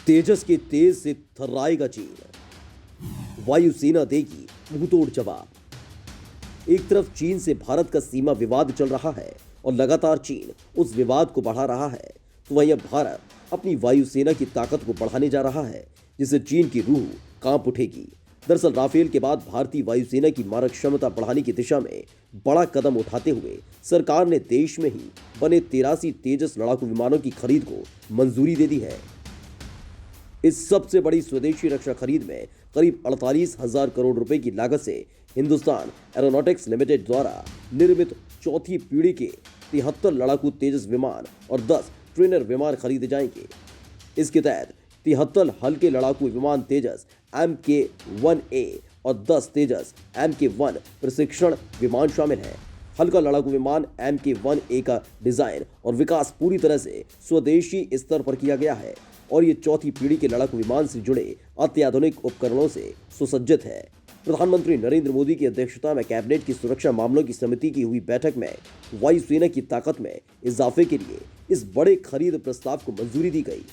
तेजस के तेज से थर्राएगा चीन, वायुसेना देगी मुंहतोड़ जवाब। एक तरफ चीन से भारत का सीमा विवाद चल रहा है और लगातार चीन उस विवाद को बढ़ा रहा है, तो वहीं अब भारत अपनी वायुसेना की ताकत को बढ़ाने जा रहा है, जिससे चीन की रूह कांप उठेगी। दरअसल राफेल के बाद भारतीय वायुसेना की मारक क्षमता बढ़ाने की दिशा में बड़ा कदम उठाते हुए सरकार ने देश में ही बने 83 तेजस लड़ाकू विमानों की खरीद को मंजूरी दे दी है। इस सबसे बड़ी स्वदेशी रक्षा खरीद में करीब 48,000 करोड़ रुपए की लागत से हिंदुस्तान एरोनॉटिक्स लिमिटेड द्वारा निर्मित चौथी पीढ़ी के 73 लड़ाकू तेजस विमान और 10 ट्रेनर विमान खरीदे जाएंगे। इसके तहत 73 हल्के लड़ाकू विमान तेजस MK-1A और 10 तेजस MK-1 प्रशिक्षण विमान शामिल हैं। हल्का लड़ाकू विमान MK-1A का डिजाइन और विकास पूरी तरह से स्वदेशी स्तर पर किया गया है और ये चौथी पीढ़ी के लड़ाकू विमान से जुड़े अत्याधुनिक उपकरणों से सुसज्जित है। प्रधानमंत्री नरेंद्र मोदी की अध्यक्षता में कैबिनेट की सुरक्षा मामलों की समिति की हुई बैठक में वायुसेना की ताकत में इजाफे के लिए इस बड़े खरीद प्रस्ताव को मंजूरी दी गई।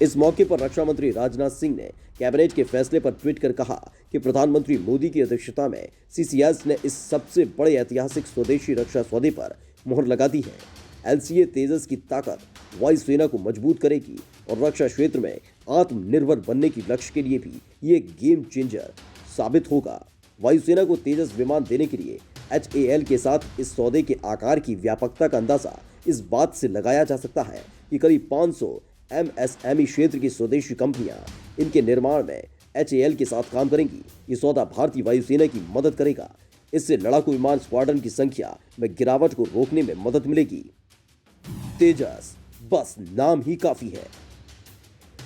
इस मौके पर रक्षा मंत्री राजनाथ सिंह ने कैबिनेट के फैसले पर ट्वीट कर कहा कि प्रधानमंत्री मोदी की अध्यक्षता में CCS ने इस सबसे बड़े ऐतिहासिक स्वदेशी रक्षा सौदे पर मुहर लगा दी है। LCA तेजस की ताकत वायुसेना को मजबूत करेगी और रक्षा क्षेत्र में आत्मनिर्भर बनने की लक्ष्य के लिए भी ये गेम चेंजर साबित होगा। वायुसेना को तेजस विमान देने के लिए HAL के साथ इस सौदे के आकार की व्यापकता का अंदाजा इस बात से लगाया जा सकता है कि करीब 500 MSME क्षेत्र की स्वदेशी कंपनियां इनके निर्माण में HAL के साथ काम करेंगी। ये सौदा भारतीय वायुसेना की मदद करेगा। इससे लड़ाकू विमान स्क्वाड्रन की संख्या में गिरावट को रोकने में मदद मिलेगी। तेजस बस नाम ही काफी है।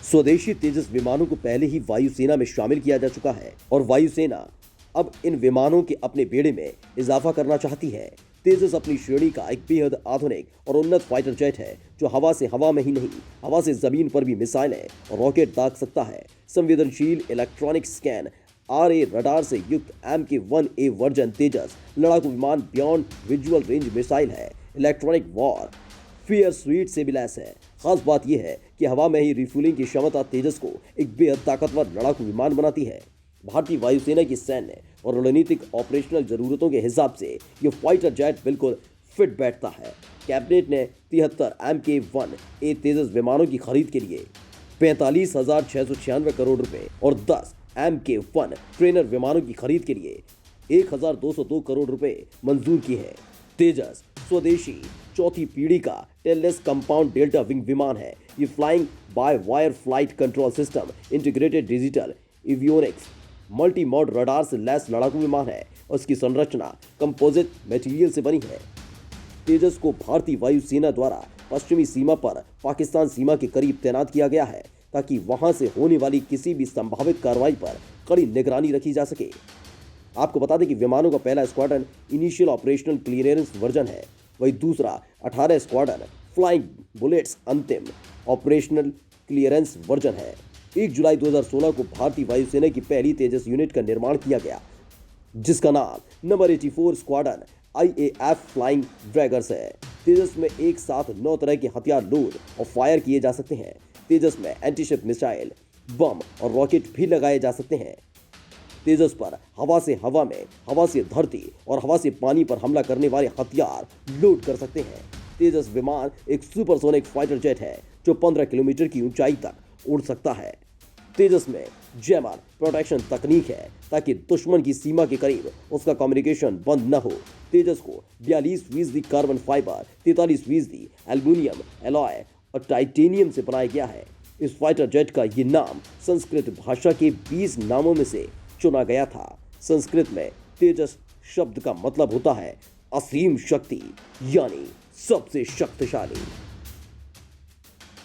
स्वदेशी तेजस विमानों को पहले ही वायुसेना में शामिल किया जा चुका है और वायुसेना अब इन विमानों के अपने बेड़े में इजाफा करना चाहती है। तेजस अपनी श्रेणी का एक बेहद आधुनिक और उन्नत फाइटर जेट है जो हवा से हवा में ही नहीं, हवा से जमीन पर भी मिसाइलें और रॉकेट दाग सकता है। संवेदनशील इलेक्ट्रॉनिक स्कैन RA रडार से युक्त MK-1A वर्जन तेजस लड़ाकू विमान बियॉन्ड विजुअल रेंज मिसाइल है। इलेक्ट्रॉनिक वॉर फेयर स्वीट से भी लैस है। खास बात यह है कि हवा में ही रिफ्यूलिंग की क्षमता तेजस को एक बेहद ताकतवर लड़ाकू विमान बनाती है। भारतीय वायुसेना की सैन्य और रणनीतिक ऑपरेशनल जरूरतों के हिसाब से ये फाइटर जेट बिल्कुल फिट बैठता है। कैबिनेट ने 73 MK-1A तेजस विमानों की खरीद के लिए 45,696 करोड़ रुपए और 10 MK-1 ट्रेनर विमानों की खरीद के लिए 1,202 करोड़ रुपए मंजूर किए हैं। तेजस स्वदेशी चौथी पीढ़ी का टेललेस कंपाउंड डेल्टा विंग विमान है। ये flying by wire flight control system, integrated digital avionics, multi mode radar से लैस लड़ाकू विमान है और इसकी संरचना कंपोजिट मटेरियल से बनी है। तेजस को भारतीय वायुसेना द्वारा पश्चिमी सीमा पर पाकिस्तान सीमा के करीब तैनात किया गया है ताकि वहां से होने वाली किसी भी संभावित कार्रवाई पर कड़ी निगरानी रखी जा सके। आपको बता दें कि विमानों का पहला squadron initial operational clearance version है, वही दूसरा 18 स्क्वाड्रन फ्लाइंग बुलेट्स अंतिम ऑपरेशनल क्लियरेंस वर्जन है। 1 जुलाई 2016 को भारतीय वायुसेना की पहली तेजस यूनिट का निर्माण किया गया, जिसका नाम number 84 squadron IAF flying draggers है। तेजस में एक साथ 9 तरह के हथियार लोड और फायर किए जा सकते हैं। तेजस में एंटीशिप मिसाइल, बम और रॉकेट भी लगाए जा सकते हैं। तेजस पर हवा से हवा में, हवा से धरती और हवा से पानी पर हमला करने वाले हथियार लोड कर सकते हैं। तेजस विमान एक सुपरसोनिक फाइटर जेट है जो 15 किलोमीटर की ऊंचाई तक उड़ सकता है। तेजस में जैमर प्रोटेक्शन तकनीक है ताकि दुश्मन की सीमा के करीब उसका कम्युनिकेशन बंद न हो। तेजस को 42% कार्बन फाइबर, 43% एल्यूमिनियम एलॉय और टाइटेनियम से बनाया गया है। इस फाइटर जेट का ये नाम संस्कृत भाषा के 20 नामों में से चुना गया था। संस्कृत में तेजस शब्द का मतलब होता है असीम शक्ति, यानी सबसे शक्तिशाली।